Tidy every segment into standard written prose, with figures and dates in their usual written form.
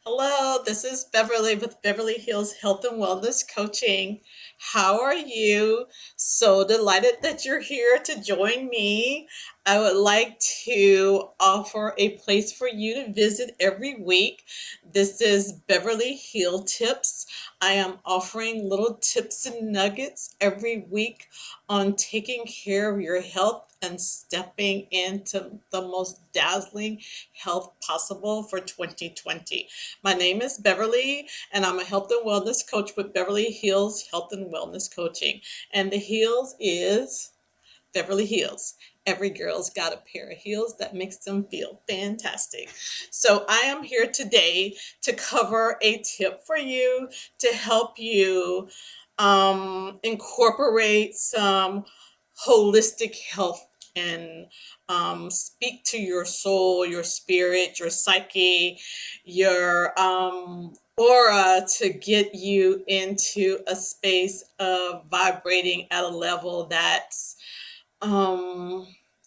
Hello, this is Beverly with Beverly Hills Health and Wellness Coaching. How are you? So delighted that you're here to join me. I would like to offer a place for you to visit every week. This is Beverly Hill Tips. I am offering little tips and nuggets every week on taking care of your health and stepping into the most dazzling health possible for 2020. My name is Beverly, and I'm a health and wellness coach with Beverly Hills Health and Wellness Coaching. And the Hills is Beverly Hills. Every girl's got a pair of heels that makes them feel fantastic. So I am here today to cover a tip for you to help you incorporate some holistic health and speak to your soul, your spirit, your psyche, your aura to get you into a space of vibrating at a level that's um,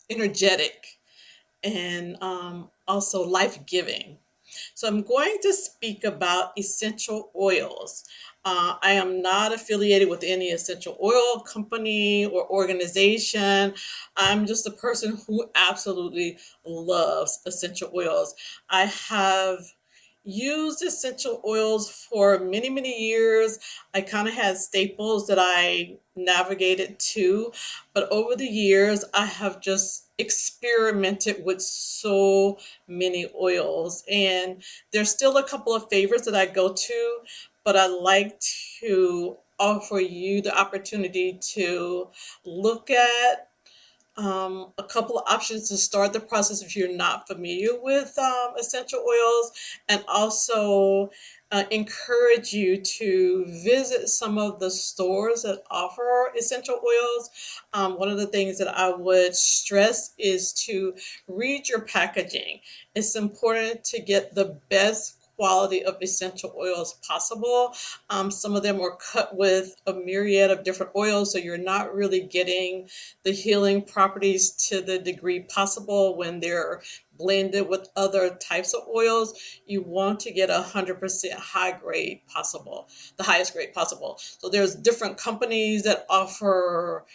energetic and also life giving. So, I'm going to speak about essential oils. I am not affiliated with any essential oil company or organization. I'm just a person who absolutely loves essential oils. I have used essential oils for many, many years. I kind of had staples that I navigated to, but over the years, I have just experimented with so many oils, and there's still a couple of favorites that I go to, but I like to offer you the opportunity to look at a couple of options to start the process if you're not familiar with essential oils, and also encourage you to visit some of the stores that offer essential oils. One of the things that I would stress is to read your packaging. It's important to get the best quality of essential oils possible. Some of them are cut with a myriad of different oils, so you're not really getting the healing properties to the degree possible when they're blended with other types of oils. You want to get 100% high grade possible, the highest grade possible. So there's different companies that offer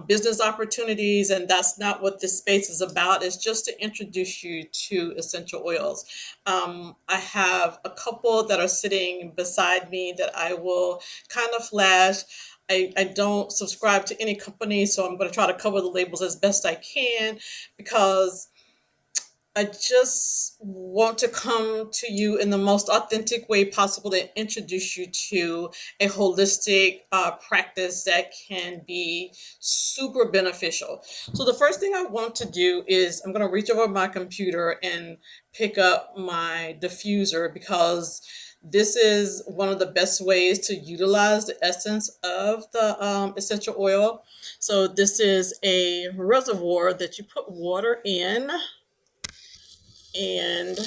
business opportunities, and that's not what this space is about. It's just to introduce you to essential oils. I have a couple that are sitting beside me that I will kind of flash. I don't subscribe to any company, so I'm going to try to cover the labels as best I can because I just want to come to you in the most authentic way possible to introduce you to a holistic practice that can be super beneficial. So, the first thing I want to do is I'm going to reach over my computer and pick up my diffuser because this is one of the best ways to utilize the essence of the essential oil. So, this is a reservoir that you put water in, and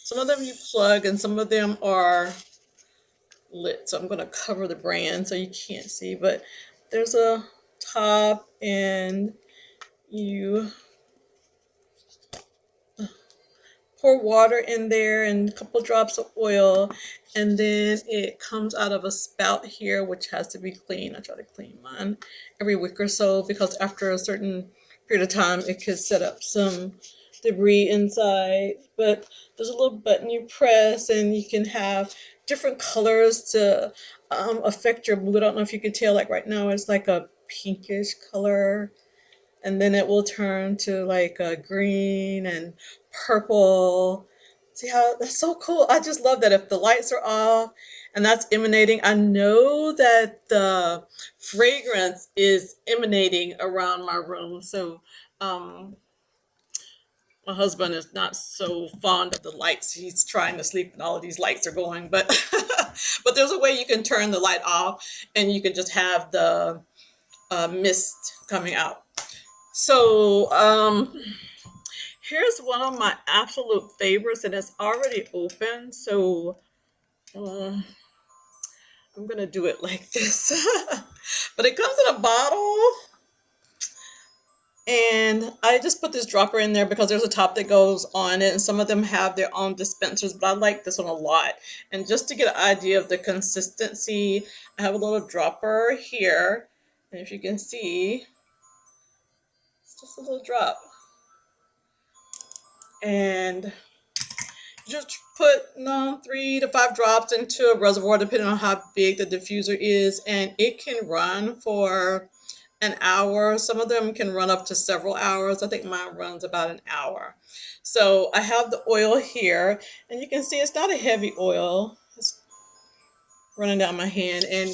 some of them you plug and some of them are lit. So I'm going to cover the brand so you can't see, but there's a top, and you pour water in there and a couple drops of oil, and then it comes out of a spout here, which has to be clean. I try to clean mine every week or so because after a certain period of time it could set up some debris inside. But there's a little button you press and you can have different colors to affect your mood. I don't know if you can tell, like right now it's like a pinkish color, and then it will turn to like a green and purple. See how that's so cool? I just love that if the lights are off and that's emanating, I know that the fragrance is emanating around my room. So um, my husband is not so fond of the lights. He's trying to sleep and all of these lights are going, but but there's a way you can turn the light off and you can just have the mist coming out. So here's one of my absolute favorites, and it's already open. So um, I'm gonna do it like this, but it comes in a bottle. And I just put this dropper in there because there's a top that goes on it, and some of them have their own dispensers, but I like this one a lot. And just to get an idea of the consistency, I have a little dropper here. And if you can see, it's just a little drop. And just put 3 to 5 drops into a reservoir depending on how big the diffuser is, and it can run for an hour. Some of them can run up to several hours. I think mine runs about an hour. So I have the oil here, and you can see it's not a heavy oil. It's running down my hand, and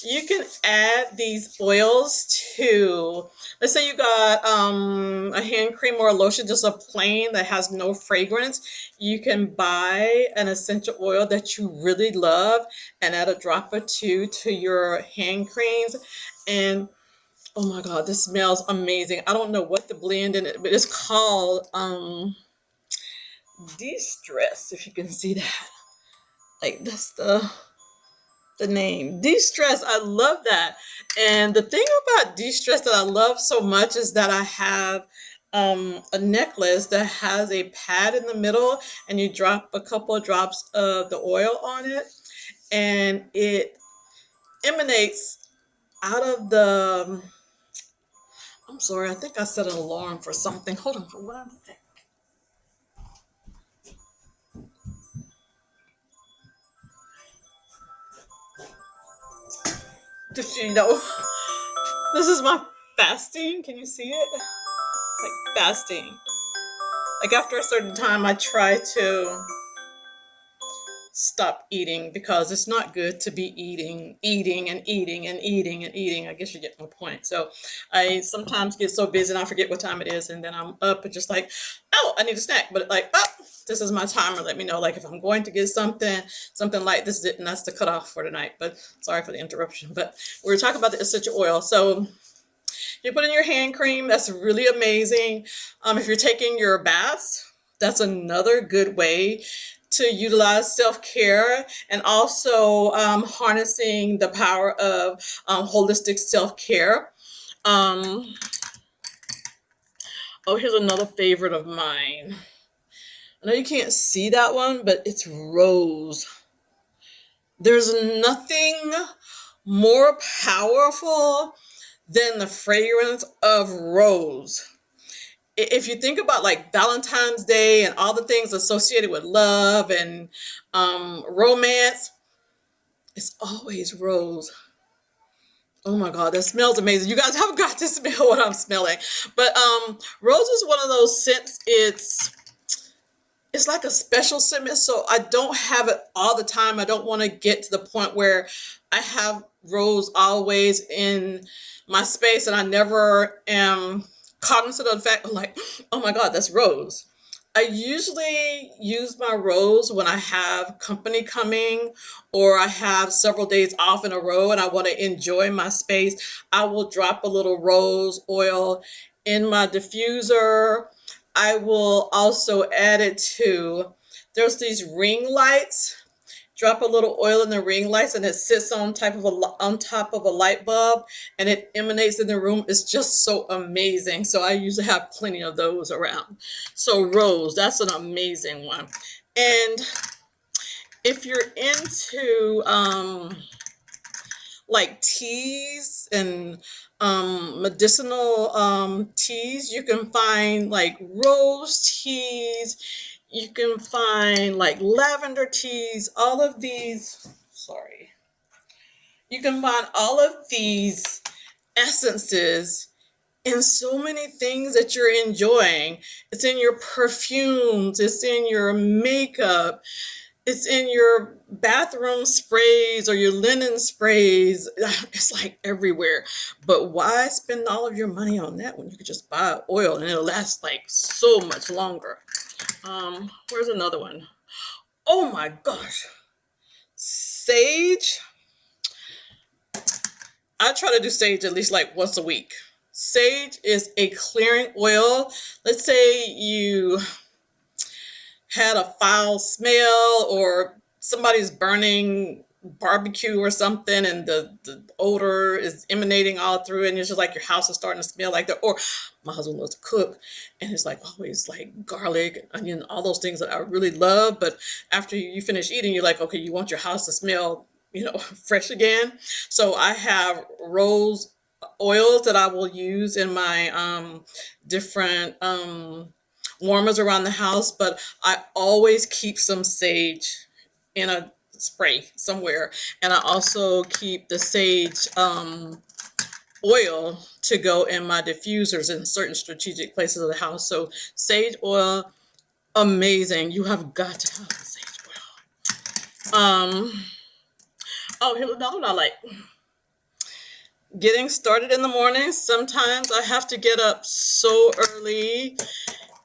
you can add these oils to, let's say you got a hand cream or a lotion, just a plain that has no fragrance. You can buy an essential oil that you really love and add a drop or two to your hand creams, and oh my god, this smells amazing. I don't know what the blend in it, but it's called de-stress, if you can see that. Like, that's the name, de-stress. I love that. And the thing about de-stress that I love so much is that I have a necklace that has a pad in the middle, and you drop a couple of drops of the oil on it, and it emanates out of the, I'm sorry, I think I set an alarm for something. Hold on for 1 second. Just so you know, this is my fasting. Can you see it? Like fasting. Like after a certain time, I try to stop eating because it's not good to be eating and eating and eating and eating. I guess you get my point. So I sometimes get so busy and I forget what time it is, and then I'm up and just like, oh, I need a snack. But like, oh, this is my timer. Let me know like if I'm going to get something like this is it, and that's the cutoff for tonight. But sorry for the interruption. But we were talking about the essential oil. So you put in your hand cream. That's really amazing. If you're taking your baths, that's another good way to utilize self-care, and also harnessing the power of holistic self-care. Um, oh, here's another favorite of mine. I know you can't see that one, but it's rose. There's nothing more powerful than the fragrance of rose. If you think about like Valentine's Day and all the things associated with love and romance, it's always rose. Oh my God, that smells amazing. You guys have got to smell what I'm smelling. But rose is one of those scents. It's like a special scent, so I don't have it all the time. I don't want to get to the point where I have rose always in my space and I never am cognizant of the fact of like, oh my God, that's rose. I usually use my rose when I have company coming or I have several days off in a row and I want to enjoy my space. I will drop a little rose oil in my diffuser. I will also add it to, there's these ring lights. Drop a little oil in the ring lights and it sits on top of a light bulb and it emanates in the room. It's just so amazing. So I usually have plenty of those around. So rose, that's an amazing one. And if you're into like teas and medicinal teas, you can find like rose teas, you can find like lavender teas, all of these, sorry, you can find all of these essences in so many things that you're enjoying. It's in your perfumes, it's in your makeup, it's in your bathroom sprays or your linen sprays. It's like everywhere. But why spend all of your money on that when you could just buy oil and it'll last like so much longer? Where's another one? Oh my gosh. Sage. I try to do sage at least like once a week. Sage is a clearing oil. Let's say you had a foul smell or somebody's burning barbecue or something, and the odor is emanating all through it, and it's just like your house is starting to smell like that. Or my husband loves to cook, and it's like always like garlic and onion, all those things that I really love. But after you finish eating, you're like, okay, you want your house to smell, fresh again. So I have rose oils that I will use in my different warmers around the house, but I always keep some sage in a spray somewhere. And I also keep the sage oil to go in my diffusers in certain strategic places of the house. So sage oil, amazing. You have got to have the sage oil. Oh, here's another one I like. Getting started in the morning. Sometimes I have to get up so early,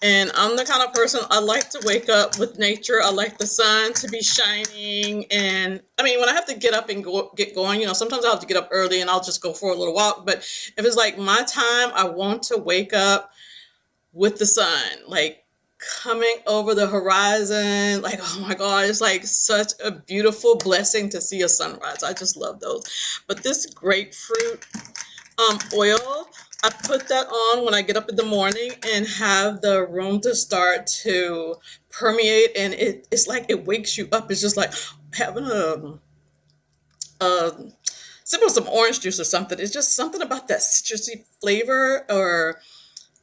and I'm the kind of person, I like to wake up with nature. I like the sun to be shining. And I mean, when I have to get up and get going, sometimes I'll have to get up early and I'll just go for a little walk. But if it's like my time, I want to wake up with the sun, like coming over the horizon. Like, oh my God, it's like such a beautiful blessing to see a sunrise. I just love those. But this grapefruit oil, I put that on when I get up in the morning and have the room to start to permeate, and it's like it wakes you up. It's just like having a sip of some orange juice or something. It's just something about that citrusy flavor, or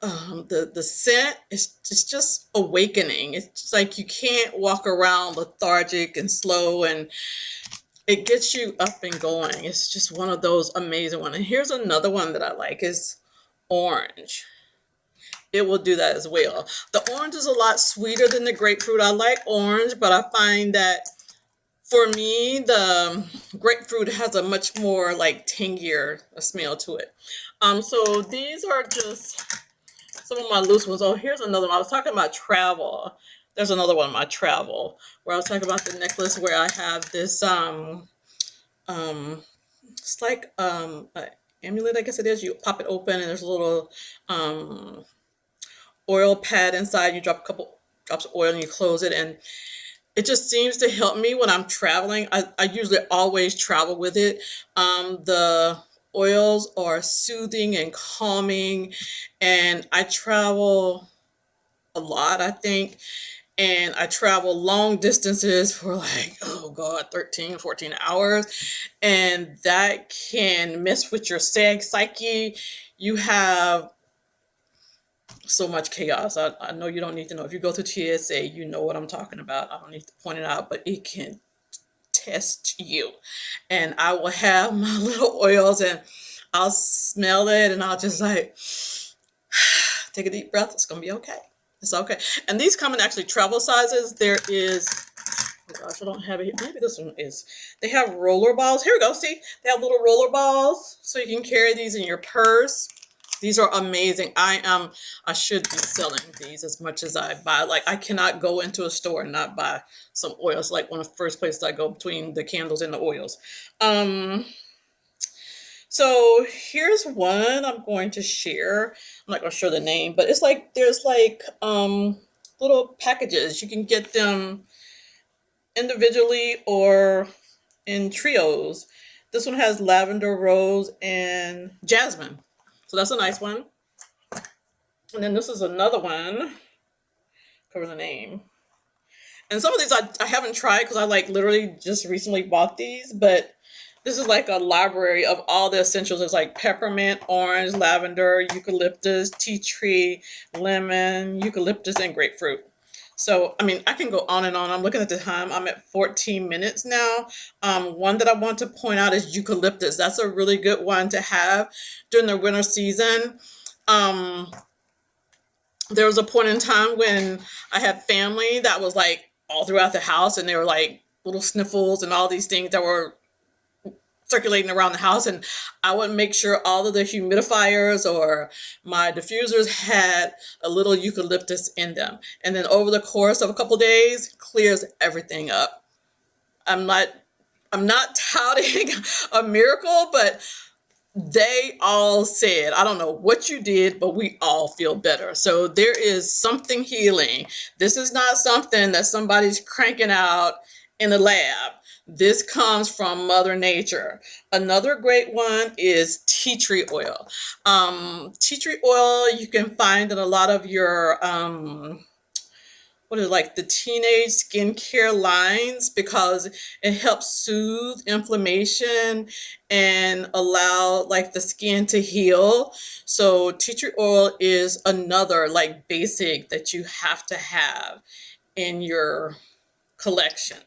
the scent. It's just awakening. It's just like you can't walk around lethargic and slow, and it gets you up and going. It's just one of those amazing ones. And here's another one that I like is orange. It will do that as well. The orange is a lot sweeter than the grapefruit. I like orange, but I find that for me, the grapefruit has a much more like tangier smell to it. So these are just some of my loose ones. Oh, here's another one. I was talking about travel. There's another one, my travel, where I was talking about the necklace where I have this um it's like an amulet, I guess it is. You pop it open and there's a little um oil pad inside. You drop a couple drops of oil and you close it, and it just seems to help me when I'm traveling. I usually always travel with it. The oils are soothing and calming, and I travel a lot, I think. And I travel long distances for like, oh God, 13, 14 hours. And that can mess with your psyche. You have so much chaos. I know you don't need to know. If you go through TSA, you know what I'm talking about. I don't need to point it out, but it can test you. And I will have my little oils, and I'll smell it, and I'll just like take a deep breath. It's gonna be okay. It's okay. And these come in actually travel sizes. There is, oh gosh, I don't have it here. Maybe this one is. They have roller balls. Here we go. See, they have little roller balls, so you can carry these in your purse. These are amazing. I should be selling these as much as I buy. Like, I cannot go into a store and not buy some oils. Like one of the first places I go between the candles and the oils. Um, so here's one I'm going to share. I'm not going to show the name, but it's like there's like little packages. You can get them individually or in trios. This one has lavender, rose, and jasmine. So that's a nice one. And then this is another one. Cover the name. And some of these I haven't tried because I like literally just recently bought these, but this is like a library of all the essentials. There's like peppermint, orange, lavender, eucalyptus, tea tree, lemon, eucalyptus, and grapefruit. So, I mean, I can go on and on. I'm looking at the time. I'm at 14 minutes now. One that I want to point out is eucalyptus. That's a really good one to have during the winter season. Um, there was a point in time when I had family that was like all throughout the house, and they were like little sniffles and all these things that were circulating around the house, and I would make sure all of the humidifiers or my diffusers had a little eucalyptus in them. And then over the course of a couple of days, clears everything up. I'm not I'm not touting a miracle, but they all said, I don't know what you did, but we all feel better. So there is something healing. This is not something that somebody's cranking out in the lab. This comes from Mother Nature. Another great one is tea tree oil. Tea tree oil you can find in a lot of your what is it, like the teenage skincare lines, because it helps soothe inflammation and allow like the skin to heal. So tea tree oil is another like basic that you have to have in your collection.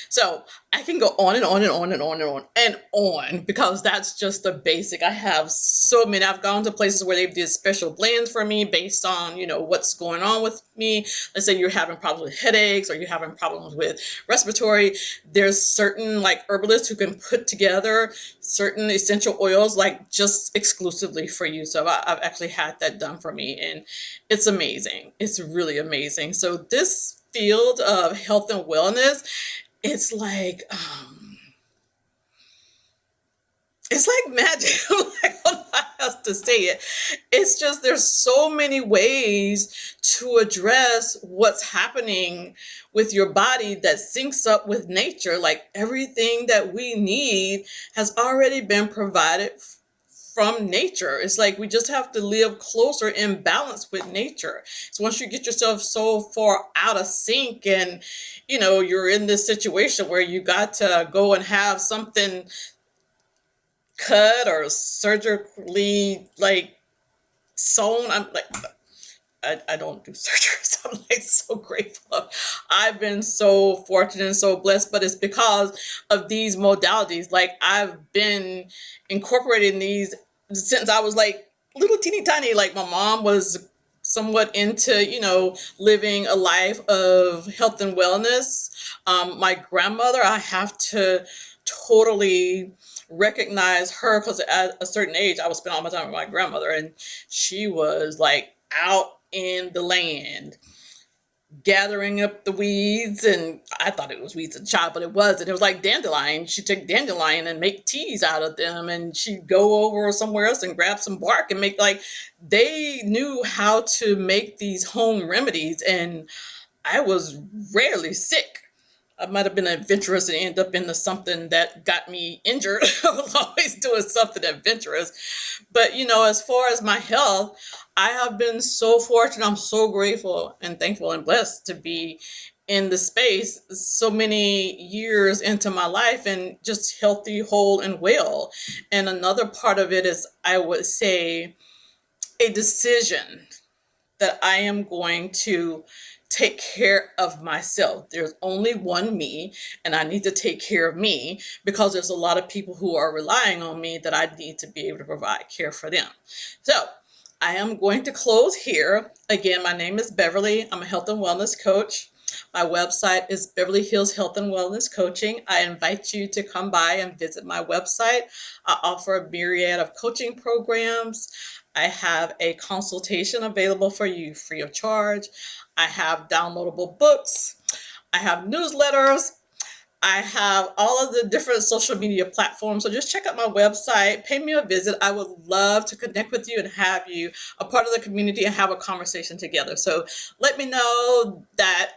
So I can go on and on and on and on and on and on, because that's just the basic. I have so many. I've gone to places where they did special blends for me based on, what's going on with me. Let's say you're having problems with headaches or you're having problems with respiratory. There's certain like herbalists who can put together certain essential oils like just exclusively for you. So I've actually had that done for me, and it's amazing. It's really amazing. So this field of health and wellness, it's like it's like magic. I don't know how else to say it. It's just there's so many ways to address what's happening with your body that syncs up with nature. Like everything that we need has already been provided from nature. It's like we just have to live closer in balance with nature. So once you get yourself so far out of sync, and you're in this situation where you got to go and have something cut or surgically like sewn. I'm like, I don't do surgery, so I'm like so grateful. I've been so fortunate and so blessed, but it's because of these modalities. Like I've been incorporating these since I was like little teeny tiny. Like my mom was somewhat into, living a life of health and wellness. My grandmother, I have to totally recognize her, because at a certain age, I would spend all my time with my grandmother, and she was like out in the land gathering up the weeds. And I thought it was weeds as a child, but it wasn't. It was like dandelion. She'd take dandelion and make teas out of them, and she'd go over somewhere else and grab some bark and make, like, they knew how to make these home remedies. And I was rarely sick. I might have been adventurous and end up into something that got me injured. I was always doing something adventurous. But, as far as my health, I have been so fortunate. I'm so grateful and thankful and blessed to be in the space so many years into my life, and just healthy, whole, and well. And another part of it is, I would say, a decision that I am going to take care of myself. There's only one me, and I need to take care of me, because there's a lot of people who are relying on me that I need to be able to provide care for them. So I am going to close here. Again, my name is Beverly. I'm a health and wellness coach. My website is Beverly Hills Health and Wellness Coaching. I invite you to come by and visit my website. I offer a myriad of coaching programs. I have a consultation available for you free of charge. I have downloadable books. I have newsletters. I have all of the different social media platforms. So just check out my website, pay me a visit. I would love to connect with you and have you a part of the community and have a conversation together. So let me know that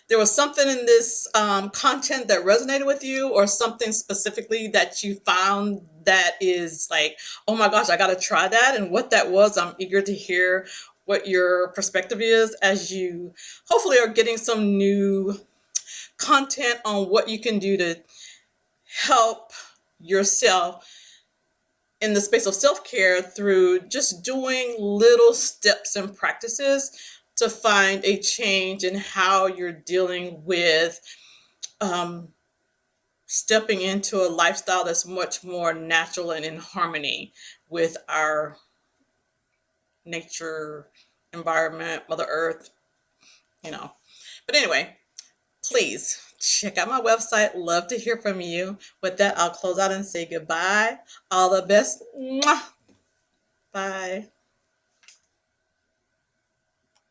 there was something in this content that resonated with you, or something specifically that you found that is like, oh my gosh, I got to try that. And what that was, I'm eager to hear what your perspective is, as you hopefully are getting some new content on what you can do to help yourself in the space of self-care, through just doing little steps and practices to find a change in how you're dealing with um, stepping into a lifestyle that's much more natural and in harmony with our nature, environment, Mother Earth, you know. But anyway, please check out my website. Love to hear from you. With that, I'll close out and say goodbye. All the best. Mwah. Bye.